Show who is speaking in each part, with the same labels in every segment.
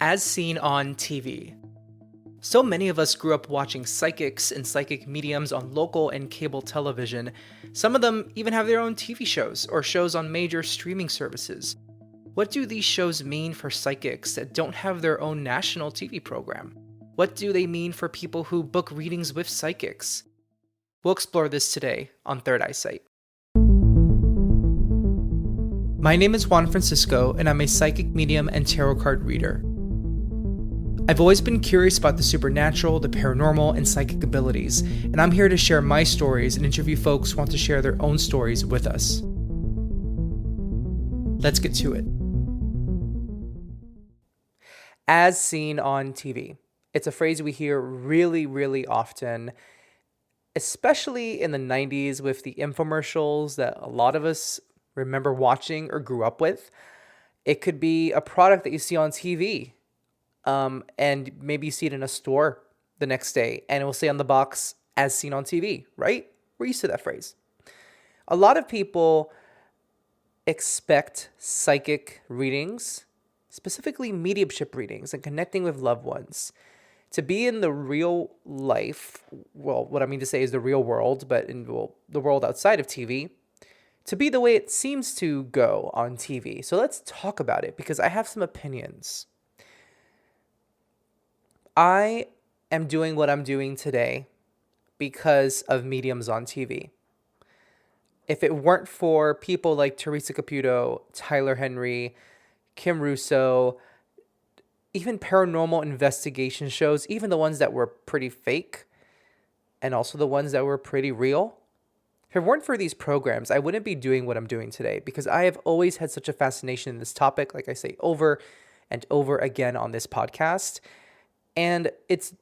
Speaker 1: As seen on TV. So many of us grew up watching psychics and psychic mediums on local and cable television. Some of them even have their own TV shows or shows on major streaming services. What do these shows mean for psychics that don't have their own national TV program? What do they mean for people who book readings with psychics? We'll explore this today on Third Eyesight. My name is Juan Francisco, and I'm a psychic medium and tarot card reader. I've always been curious about the supernatural, the paranormal, and psychic abilities, and I'm here to share my stories and interview folks who want to share their own stories with us. Let's get to it. As seen on TV. It's a phrase we hear really often, especially in the 90s with the infomercials that a lot of us remember watching or grew up with. It could be a product that you see on TV. And maybe you see it in a store the next day and it will say on the box, as seen on TV, right? We're used to that phrase. A lot of people expect psychic readings, specifically mediumship readings and connecting with loved ones, to be in the real life. Well, what I mean to say is the real world, but in the world outside of TV, to be the way it seems to go on TV. So let's talk about it because I have some opinions. I am doing what I'm doing today because of mediums on TV. If it weren't for people like Teresa Caputo, Tyler Henry, Kim Russo, even paranormal investigation shows, even the ones that were pretty fake, and also the ones that were pretty real, if it weren't for these programs, I wouldn't be doing what I'm doing today because I have always had such a fascination in this topic, like I say over and over again on this podcast. And it's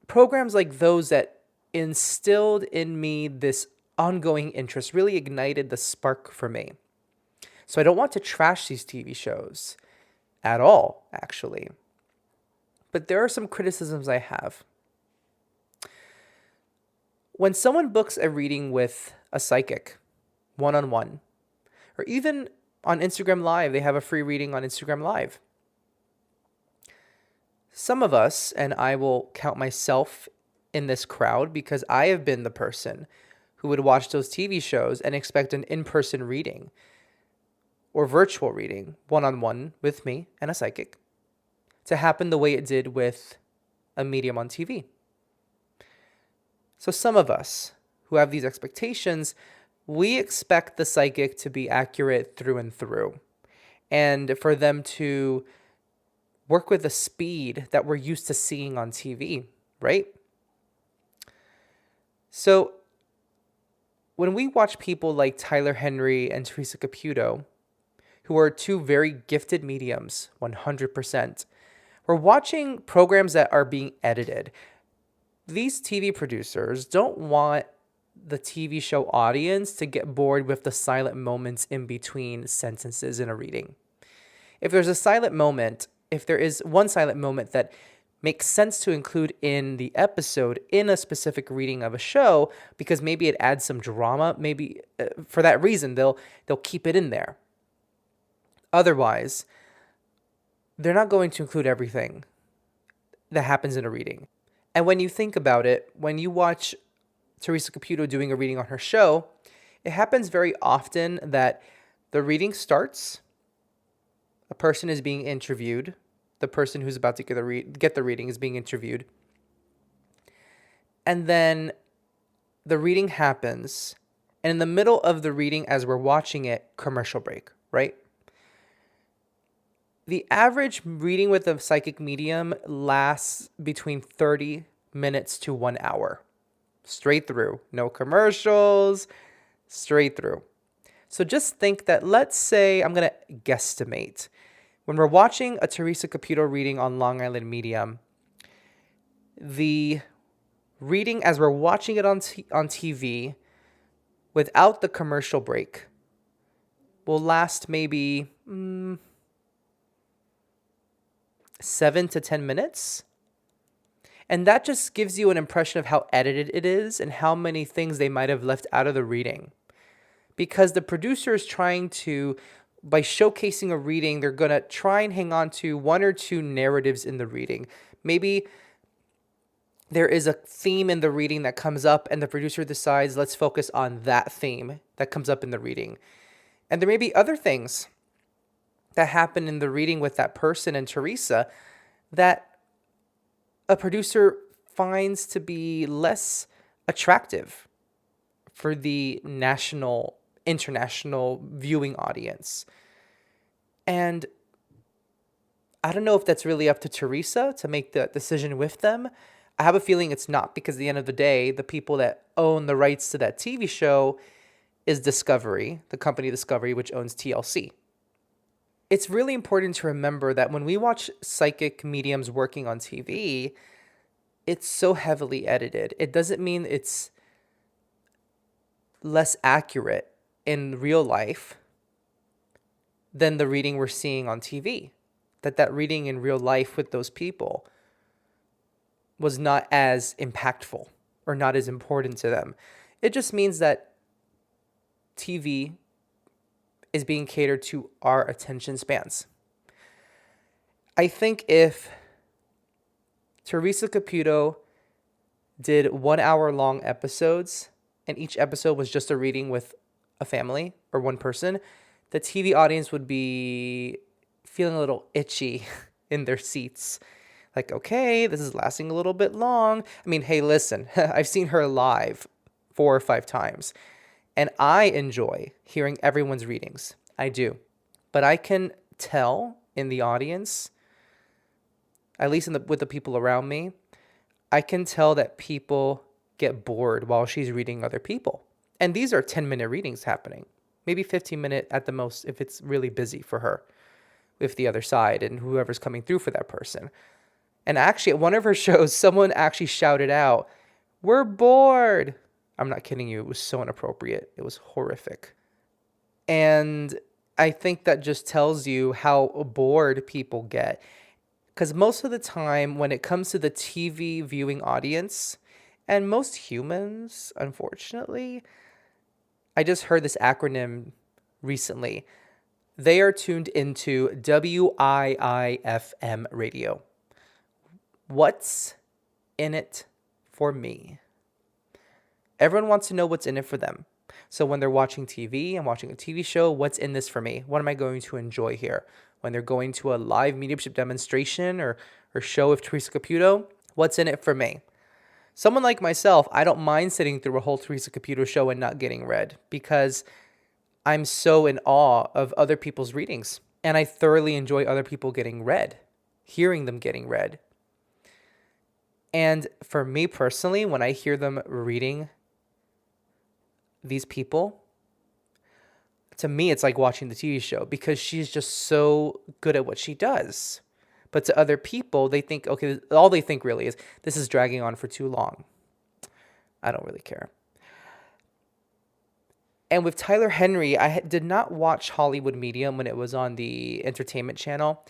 Speaker 1: programs like those that instilled in me this ongoing interest, really ignited the spark for me. So I don't want to trash these TV shows at all, actually. But there are some criticisms I have. When someone books a reading with a psychic, one-on-one, or even on Instagram Live, they have a free reading on Instagram Live. Some of us, and I will count myself in this crowd because I have been the person who would watch those TV shows and expect an in-person reading or virtual reading, one-on-one with me and a psychic, to happen the way it did with a medium on TV. So some of us who have these expectations, we expect the psychic to be accurate through and through, and for them to work with the speed that we're used to seeing on TV, right? So when we watch people like Tyler Henry and Teresa Caputo, who are two very gifted mediums, 100%, we're watching programs that are being edited. These TV producers don't want the TV show audience to get bored with the silent moments in between sentences in a reading. If there's a silent moment, if there is one silent moment that makes sense to include in the episode in a specific reading of a show, because maybe it adds some drama, maybe for that reason they'll keep it in there. Otherwise, they're not going to include everything that happens in a reading. And when you think about it, when you watch Teresa Caputo doing a reading on her show, it happens very often that the reading starts, a person is being interviewed, the person who's about to get the reading is being interviewed, and then the reading happens, and in the middle of the reading, as we're watching it, commercial break, right? The average reading with a psychic medium lasts between 30 minutes to 1 hour. Straight through. No commercials. Straight through. So just think that, let's say, I'm going to guesstimate. When we're watching a Teresa Caputo reading on Long Island Medium, the reading as we're watching it on TV without the commercial break will last maybe 7 to 10 minutes. And that just gives you an impression of how edited it is and how many things they might have left out of the reading. Because the producer is trying to by showcasing a reading, they're going to try and hang on to one or two narratives in the reading. Maybe there is a theme in the reading that comes up, and the producer decides, let's focus on that theme that comes up in the reading. And there may be other things that happen in the reading with that person and Teresa that a producer finds to be less attractive for the national, international viewing audience. And I don't know if that's really up to Teresa to make the decision with them. I have a feeling it's not, because at the end of the day, the people that own the rights to that TV show is Discovery, the company Discovery, which owns TLC. It's really important to remember that when we watch psychic mediums working on TV, it's so heavily edited. It doesn't mean it's less accurate in real life than the reading we're seeing on TV. That reading in real life with those people was not as impactful or not as important to them. It just means that TV is being catered to our attention spans. I think if Teresa Caputo did 1 hour long episodes and each episode was just a reading with a family or one person, the TV audience would be feeling a little itchy in their seats. Like, okay, this is lasting a little bit long. I mean, hey, listen, I've seen her live 4 or 5 times, and I enjoy hearing everyone's readings. I do. But I can tell in the audience, at least with the people around me, I can tell that people get bored while she's reading other people. And these are 10-minute readings happening. Maybe 15-minute at the most if it's really busy for her with the other side and whoever's coming through for that person. And actually, at one of her shows, someone actually shouted out, "We're bored." I'm not kidding you. It was so inappropriate. It was horrific. And I think that just tells you how bored people get. Because most of the time, when it comes to the TV viewing audience, and most humans, unfortunately, I just heard this acronym recently. They are tuned into WIIFM radio. What's in it for me? Everyone wants to know what's in it for them. So when they're watching TV and watching a TV show, what's in this for me? What am I going to enjoy here? When they're going to a live mediumship demonstration or show with Teresa Caputo, what's in it for me? Someone like myself, I don't mind sitting through a whole Teresa Caputo show and not getting read, because I'm so in awe of other people's readings. And I thoroughly enjoy other people getting read, hearing them getting read. And for me personally, when I hear them reading these people, to me, it's like watching the TV show, because she's just so good at what she does. But to other people, they think, okay, all they think really is, this is dragging on for too long. I don't really care. And with Tyler Henry, I did not watch Hollywood Medium when it was on the entertainment channel.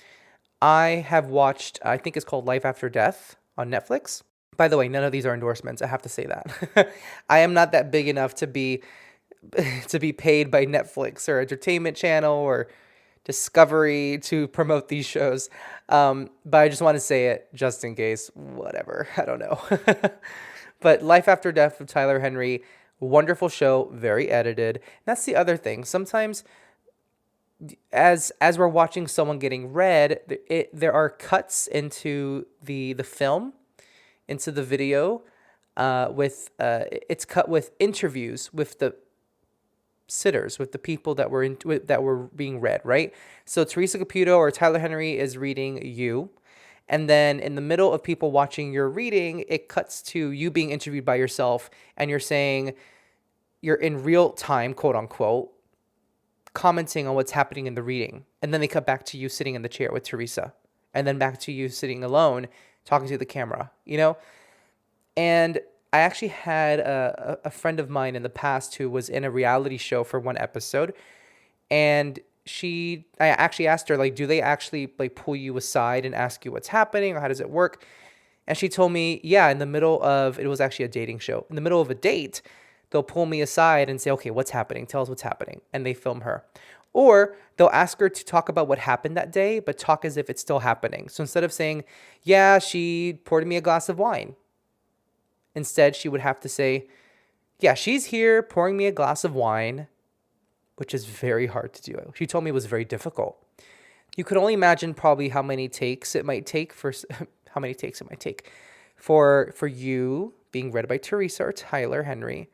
Speaker 1: I have watched, I think it's called Life After Death on Netflix. By the way, none of these are endorsements. I have to say that. I am not that big enough to be paid by Netflix or Entertainment Channel or Discovery to promote these shows. But I just want to say it just in case. Whatever. I don't know. But Life After Death of Tyler Henry, wonderful show, very edited. That's the other thing. Sometimes as we're watching someone getting read, there are cuts into the film, into the video, it's cut with interviews with the sitters, with the people that were being read, right? So Teresa Caputo or Tyler Henry is reading you, and then in the middle of people watching your reading, it cuts to you being interviewed by yourself, and you're saying, you're in real time, quote unquote, commenting on what's happening in the reading. And then they cut back to you sitting in the chair with Teresa, and then back to you sitting alone talking to the camera, you know? And I actually had a friend of mine in the past who was in a reality show for one episode, and I actually asked her, like, do they actually like pull you aside and ask you what's happening, or how does it work? And she told me, yeah, in the middle of, it was actually a dating show. In the middle of a date, they'll pull me aside and say, okay, what's happening? Tell us what's happening. And they film her. Or they'll ask her to talk about what happened that day, but talk as if it's still happening. So instead of saying, yeah, she poured me a glass of wine, instead she would have to say, yeah, she's here pouring me a glass of wine, which is very hard to do. She told me it was very difficult. You could only imagine probably how many takes it might take for how many takes it might take for you being read by Teresa or Tyler Henry.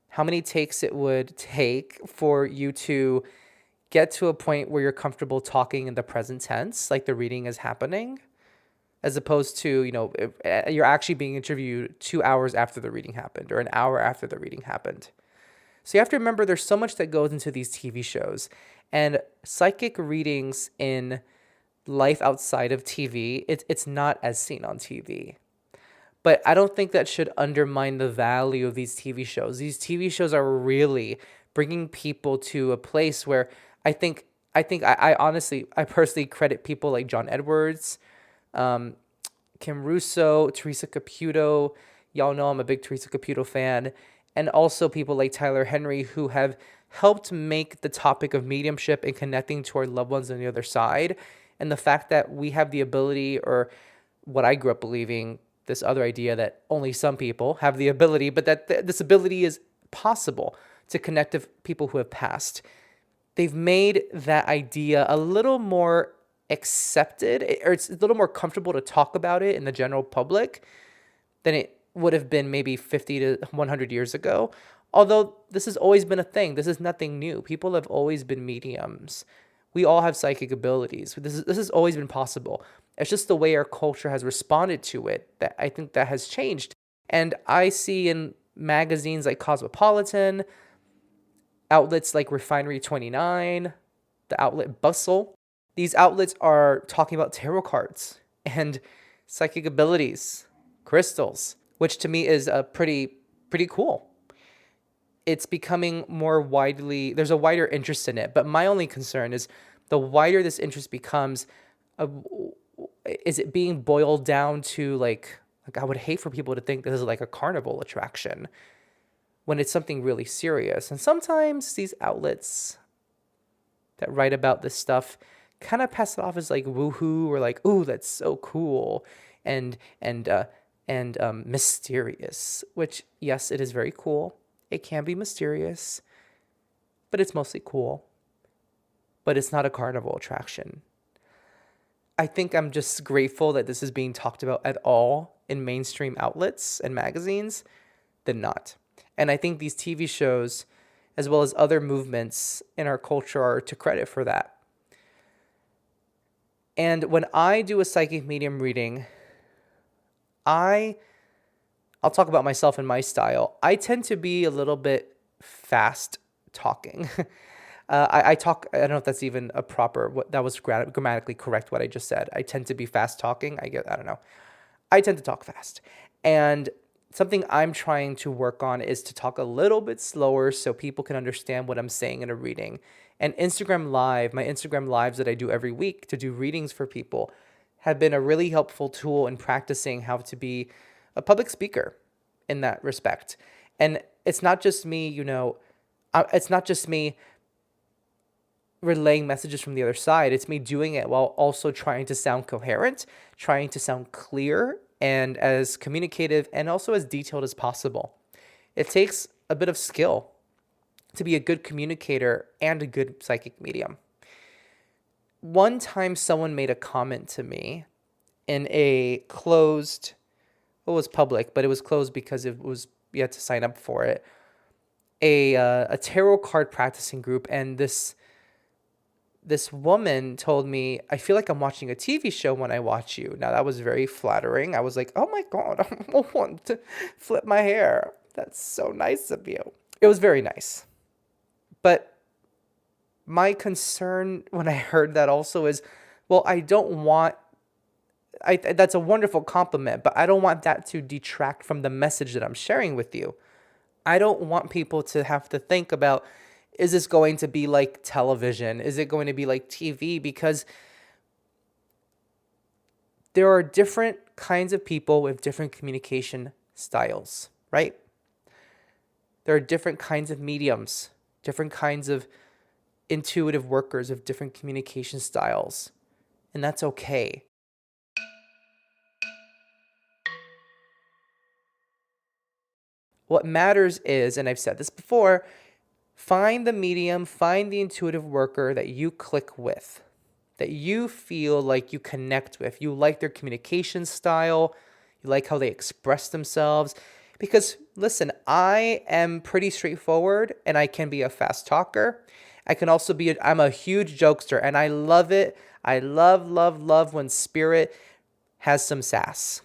Speaker 1: How many takes it would take for you to get to a point where you're comfortable talking in the present tense, like the reading is happening, as opposed to, you're actually being interviewed 2 hours after the reading happened or an hour after the reading happened. So you have to remember there's so much that goes into these TV shows, and psychic readings in life outside of TV, it's not as seen on TV. But I don't think that should undermine the value of these TV shows. These TV shows are really bringing people to a place where I honestly, I personally credit people like John Edwards, Kim Russo, Teresa Caputo. Y'all know I'm a big Teresa Caputo fan. And also people like Tyler Henry, who have helped make the topic of mediumship and connecting to our loved ones on the other side. And the fact that we have the ability, or what I grew up believing, this other idea that only some people have the ability, but that this ability is possible to connect to people who have passed. They've made that idea a little more accepted, or it's a little more comfortable to talk about it in the general public than it would have been maybe 50 to 100 years ago. Although this has always been a thing. This is nothing new. People have always been mediums. We all have psychic abilities. This has always been possible. It's just the way our culture has responded to it that I think that has changed. And I see in magazines like Cosmopolitan, outlets like Refinery 29, the outlet Bustle, these outlets are talking about tarot cards and psychic abilities, crystals, which to me is pretty cool. It's becoming more widely, there's a wider interest in it. But my only concern is the wider this interest becomes, uh, is it being boiled down to like I would hate for people to think this is like a carnival attraction when it's something really serious. And sometimes these outlets that write about this stuff kind of pass it off as like woohoo, or like, ooh, that's so cool and mysterious, which, yes, it is very cool. It can be mysterious, but it's mostly cool. But it's not a carnival attraction. I think I'm just grateful that this is being talked about at all in mainstream outlets and magazines than not. And I think these TV shows, as well as other movements in our culture, are to credit for that. And when I do a psychic medium reading, I'll talk about myself and my style. I tend to be a little bit fast talking. I talk, I don't know if that's even a proper, that was grammatically correct what I just said. I tend to be fast talking. I don't know. I tend to talk fast. And something I'm trying to work on is to talk a little bit slower so people can understand what I'm saying in a reading. And Instagram Live, my Instagram Lives that I do every week to do readings for people, have been a really helpful tool in practicing how to be a public speaker in that respect. And it's not just me, it's not just me relaying messages from the other side. It's me doing it while also trying to sound coherent, trying to sound clear and as communicative and also as detailed as possible. It takes a bit of skill to be a good communicator and a good psychic medium. One time someone made a comment to me in a closed, it was public, but it was closed because you had to sign up for it, a tarot card practicing group, and this woman told me, I feel like I'm watching a TV show when I watch you. Now, that was very flattering. I was like, oh my God, I want to flip my hair. That's so nice of you. It was very nice. But my concern when I heard that also is, well, that's a wonderful compliment, but I don't want that to detract from the message that I'm sharing with you. I don't want people to have to think about, is this going to be like television? Is it going to be like TV? Because there are different kinds of people with different communication styles, right? There are different kinds of mediums, different kinds of intuitive workers of different communication styles, and that's okay. What matters is, and I've said this before, find the medium, find the intuitive worker that you click with, that you feel like you connect with. You like their communication style, you like how they express themselves. Because listen, I am pretty straightforward and I can be a fast talker. I can also be, I'm a huge jokester and I love it. I love, love, love when spirit has some sass.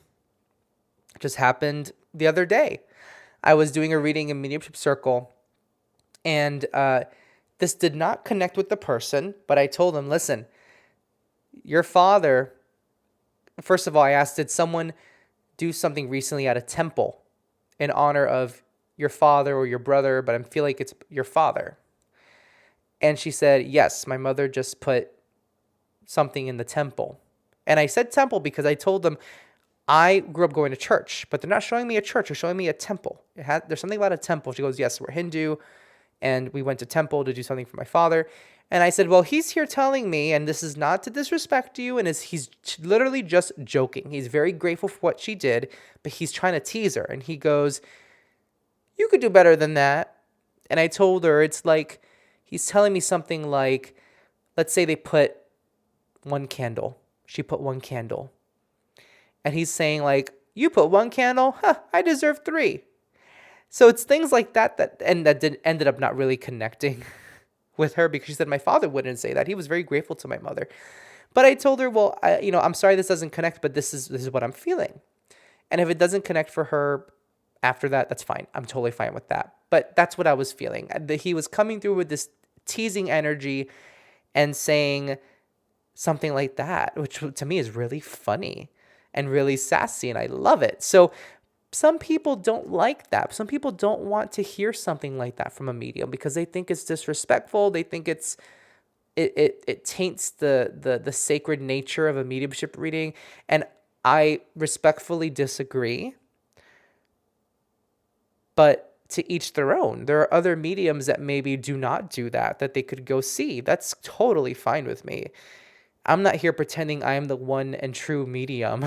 Speaker 1: It just happened the other day. I was doing a reading in Mediumship Circle, and this did not connect with the person, but I told them, listen, your father, first of all, I asked, did someone do something recently at a temple in honor of your father or your brother, but I feel like it's your father? And she said, yes, my mother just put something in the temple. And I said temple because I told them I grew up going to church, but they're not showing me a church. They're showing me a temple. There's something about a temple. She goes, yes, we're Hindu, and we went to temple to do something for my father. And I said, well, he's here telling me, and this is not to disrespect you, and he's literally just joking. He's very grateful for what she did, but he's trying to tease her. And he goes, you could do better than that. And I told her, it's like, he's telling me something like, let's say they put one candle. She put one candle. And he's saying like, you put one candle? Huh, I deserve 3. So it's things like that ended up not really connecting with her because she said my father wouldn't say that. He was very grateful to my mother. But I told her, well, I'm sorry this doesn't connect, but this is what I'm feeling. And if it doesn't connect for her after that, that's fine. I'm totally fine with that. But that's what I was feeling. He was coming through with this teasing energy and saying something like that, which to me is really funny and really sassy, and I love it. So some people don't like that. Some people don't want to hear something like that from a medium because they think it's disrespectful. They think it taints the sacred nature of a mediumship reading, and I respectfully disagree. But to each their own. There are other mediums that maybe do not do that they could go see. That's totally fine with me. I'm not here pretending I am the one and true medium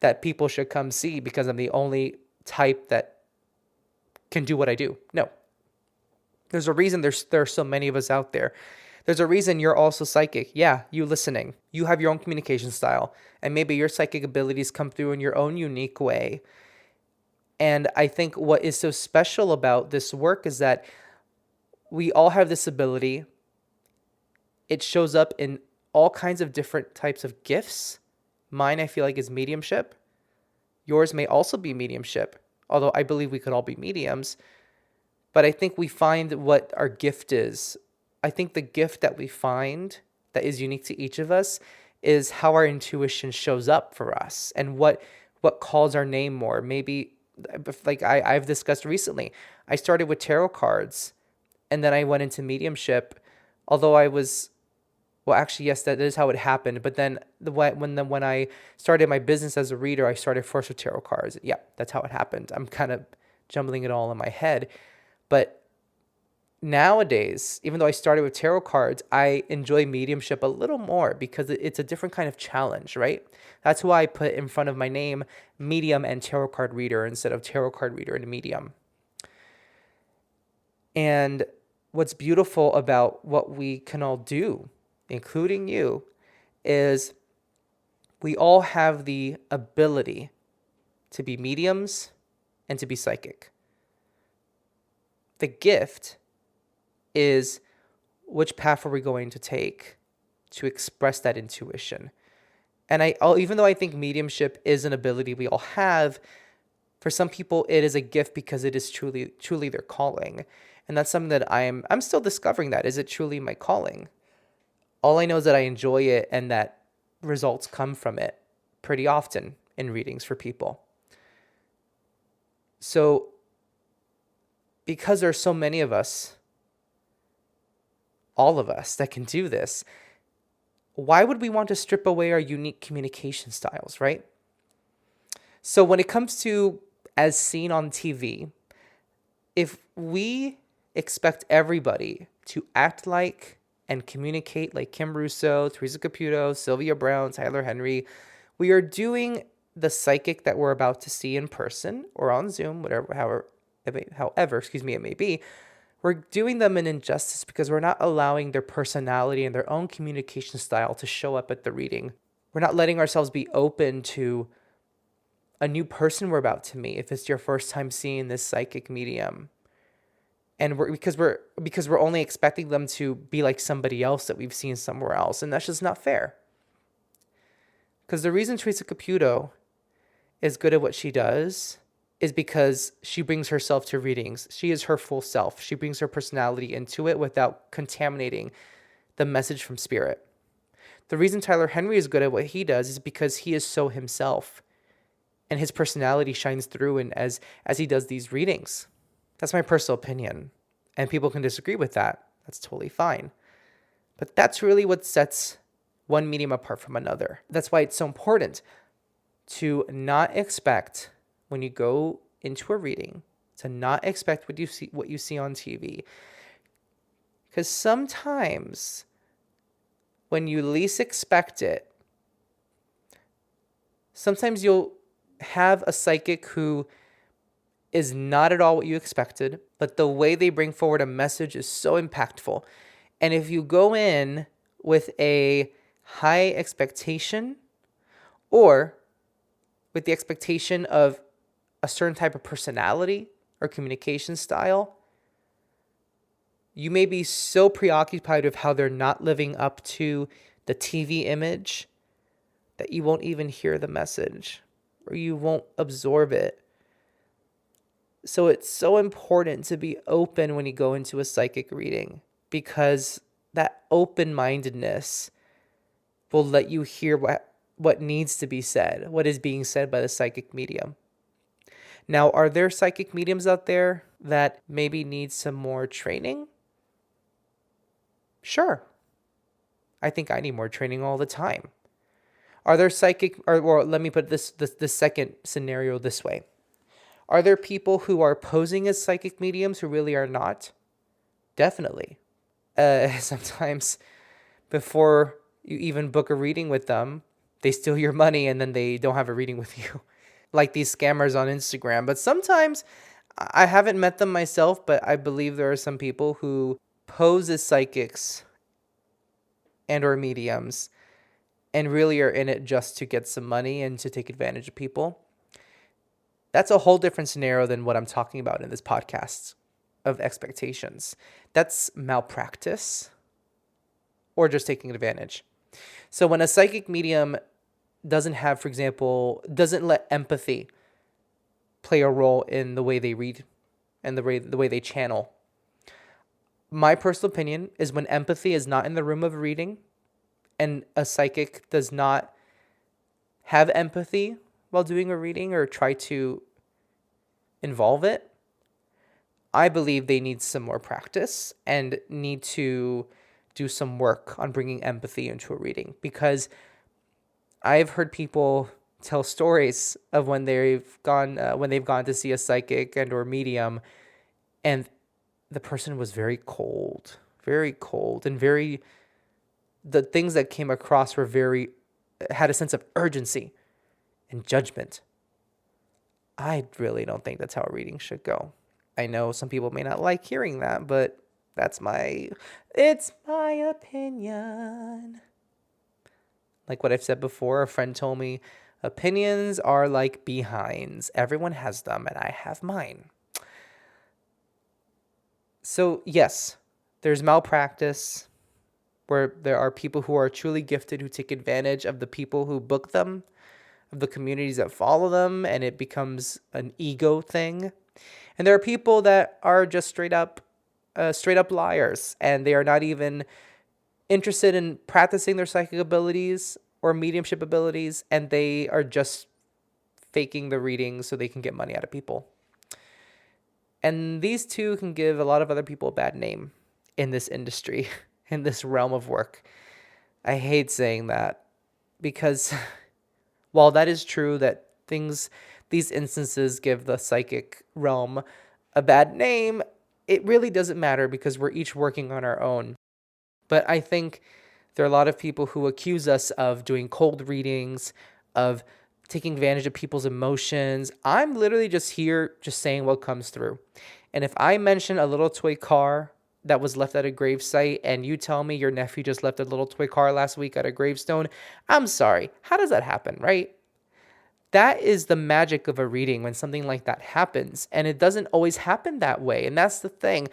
Speaker 1: that people should come see because I'm the only type that can do what I do. No. There's a reason there are so many of us out there. There's a reason you're also psychic. Yeah, you listening. You have your own communication style, and maybe your psychic abilities come through in your own unique way. And I think what is so special about this work is that we all have this ability. It shows up in all kinds of different types of gifts. Mine, I feel like, is mediumship. Yours may also be mediumship, although I believe we could all be mediums. But I think we find what our gift is. I think the gift that we find that is unique to each of us is how our intuition shows up for us and what calls our name more. Maybe, like I've discussed recently, I started with tarot cards and then I went into mediumship, although I was, well, actually, yes, that is how it happened. But then when I started my business as a reader, I started first with tarot cards. Yeah, that's how it happened. I'm kind of jumbling it all in my head. But nowadays, even though I started with tarot cards, I enjoy mediumship a little more because it's a different kind of challenge, right? That's why I put in front of my name medium and tarot card reader instead of tarot card reader and medium. And what's beautiful about what we can all do, including you, is we all have the ability to be mediums and to be psychic. The gift is which path are we going to take to express that intuition. And even though I think mediumship is an ability we all have, for some people it is a gift because it is truly their calling. And that's something that I'm still discovering. That is it truly my calling? All I know is that I enjoy it and that results come from it pretty often in readings for people. So because there's so many of us, all of us, that can do this, why would we want to strip away our unique communication styles, right? So when it comes to as seen on TV, if we expect everybody to act like and communicate like Kim Russo, Teresa Caputo, Sylvia Brown, Tyler Henry, we are doing the psychic that we're about to see in person or on Zoom, however, it may be. We're doing them an injustice because we're not allowing their personality and their own communication style to show up at the reading. We're not letting ourselves be open to a new person we're about to meet if it's your first time seeing this psychic medium. And because we're only expecting them to be like somebody else that we've seen somewhere else, and that's just not fair. Because the reason Teresa Caputo is good at what she does is because she brings herself to readings. She is her full self. She brings her personality into it without contaminating the message from spirit. The reason Tyler Henry is good at what he does is because he is so himself, and his personality shines through and as he does these readings. That's my personal opinion, and people can disagree with that. That's totally fine. But that's really what sets one medium apart from another. That's why it's so important to not expect, when you go into a reading, to not expect what you see on TV. Because sometimes when you least expect it, sometimes you'll have a psychic who is not at all what you expected, but the way they bring forward a message is so impactful. And if you go in with a high expectation, or with the expectation of a certain type of personality or communication style, you may be so preoccupied with how they're not living up to the TV image that you won't even hear the message or you won't absorb it. So it's so important to be open when you go into a psychic reading, because that open-mindedness will let you hear what needs to be said, what is being said by the psychic medium. Now, are there psychic mediums out there that maybe need some more training? Sure. I think I need more training all the time. Are there or let me put this second scenario this way. Are there people who are posing as psychic mediums who really are not? Definitely. Sometimes before you even book a reading with them, they steal your money and then they don't have a reading with you. Like these scammers on Instagram. But sometimes, I haven't met them myself, but I believe there are some people who pose as psychics and or mediums and really are in it just to get some money and to take advantage of people. That's a whole different scenario than what I'm talking about in this podcast of expectations. That's malpractice or just taking advantage. So when a psychic medium doesn't have, for example, doesn't let empathy play a role in the way they read and the way they channel. My personal opinion is when empathy is not in the room of a reading and a psychic does not have empathy while doing a reading or try to involve it, I believe they need some more practice and need to do some work on bringing empathy into a reading, because I've heard people tell stories of when they've gone to see a psychic and or medium, and the person was very cold, and the things that came across were had a sense of urgency and judgment. I really don't think that's how a reading should go. I know some people may not like hearing that, but it's my opinion. Like what I've said before, a friend told me, opinions are like behinds. Everyone has them, and I have mine. So yes, there's malpractice where there are people who are truly gifted who take advantage of the people who book them, of the communities that follow them, and it becomes an ego thing. And there are people that are just straight up liars, and they are not even interested in practicing their psychic abilities or mediumship abilities, and they are just faking the readings so they can get money out of people. And these two can give a lot of other people a bad name in this industry, in this realm of work. I hate saying that, because while that is true that these instances give the psychic realm a bad name, it really doesn't matter because we're each working on our own. But I think there are a lot of people who accuse us of doing cold readings, of taking advantage of people's emotions. I'm literally just here, just saying what comes through. And if I mention a little toy car that was left at a gravesite and you tell me your nephew just left a little toy car last week at a gravestone, I'm sorry. How does that happen, right? That is the magic of a reading when something like that happens. And it doesn't always happen that way. And that's the thing.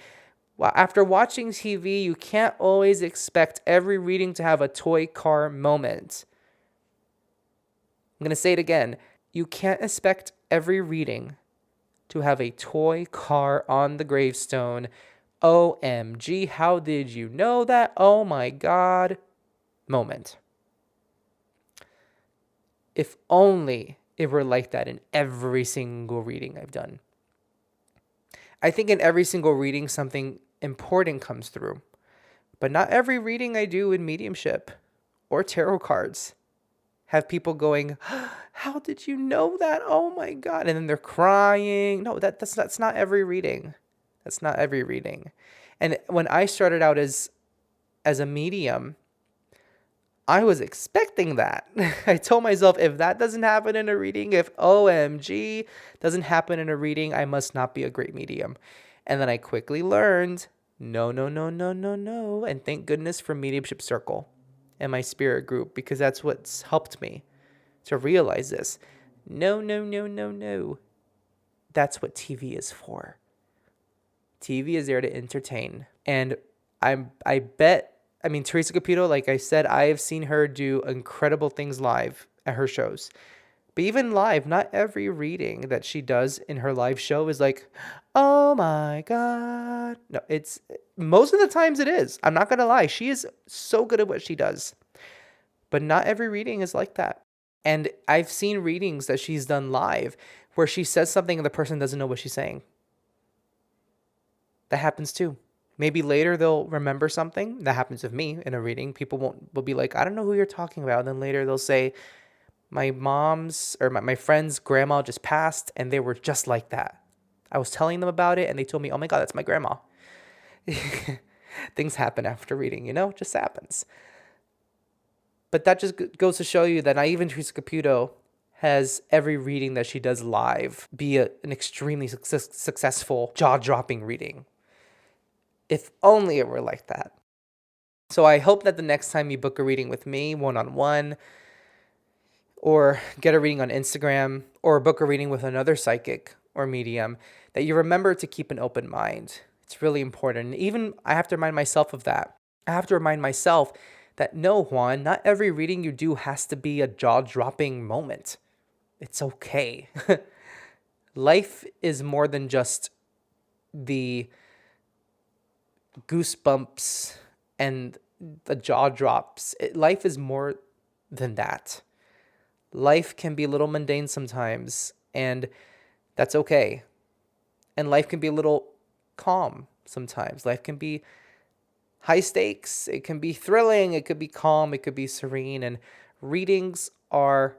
Speaker 1: Well, after watching TV, you can't always expect every reading to have a toy car moment. I'm going to say it again. You can't expect every reading to have a toy car on the gravestone. OMG, how did you know that? Oh my God moment. If only it were like that in every single reading I've done. I think in every single reading, something important comes through. But not every reading I do in mediumship or tarot cards have people going, how did you know that? Oh my God. And then they're crying. No, that's not every reading. That's not every reading. And when I started out as a medium, I was expecting that. I told myself, if that doesn't happen in a reading, if OMG doesn't happen in a reading, I must not be a great medium. And then I quickly learned, no, no, no, no, no, no. And thank goodness for Mediumship Circle and my spirit group, because that's what's helped me to realize this. No, no, no, no, no. That's what TV is for. TV is there to entertain. And I bet, I mean, Teresa Caputo, like I said, I have seen her do incredible things live at her shows. But even live, not every reading that she does in her live show is like, oh my God. No, it's most of the times it is. I'm not going to lie. She is so good at what she does. But not every reading is like that. And I've seen readings that she's done live where she says something and the person doesn't know what she's saying. That happens too. Maybe later they'll remember something. That happens with me in a reading. People will be like, I don't know who you're talking about. And then later they'll say, my mom's or my friend's grandma just passed and they were just like that. I was telling them about it and they told me, oh my God, that's my grandma. Things happen after reading, just happens. But that just goes to show you that not even Teresa Caputo has every reading that she does live be an extremely successful, jaw-dropping reading. If only it were like that. So I hope that the next time you book a reading with me, one-on-one, or get a reading on Instagram, or book a reading with another psychic or medium, that you remember to keep an open mind. It's really important. And even I have to remind myself of that. I have to remind myself that no, Juan, not every reading you do has to be a jaw-dropping moment. It's okay. Life is more than just the goosebumps and the jaw drops. Life is more than that. Life can be a little mundane sometimes, and that's okay. And life can be a little calm sometimes. Life can be high stakes. It can be thrilling. It could be calm. It could be serene. And readings are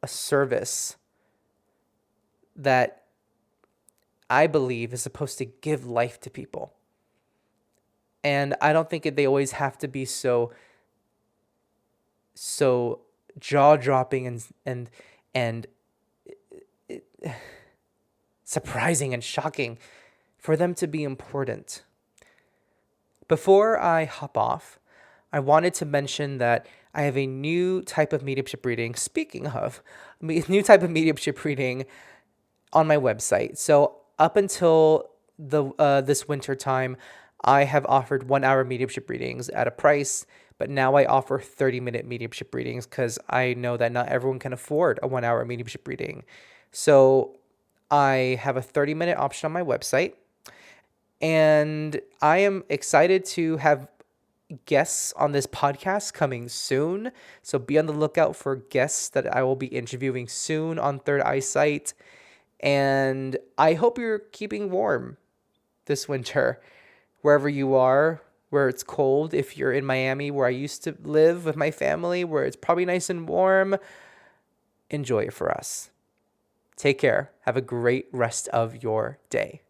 Speaker 1: a service that I believe is supposed to give life to people. And I don't think they always have to be so jaw-dropping and surprising and shocking for them to be important. Before I hop off, I wanted to mention that I have a new type of mediumship reading. Speaking of, new type of mediumship reading on my website. So up until this winter time, I have offered 1-hour mediumship readings at a price, but now I offer 30-minute mediumship readings because I know that not everyone can afford a 1-hour mediumship reading. So I have a 30-minute option on my website, and I am excited to have guests on this podcast coming soon. So be on the lookout for guests that I will be interviewing soon on Third Eyesight. And I hope you're keeping warm this winter, wherever you are, where it's cold. If you're in Miami, where I used to live with my family, where it's probably nice and warm, enjoy it for us. Take care. Have a great rest of your day.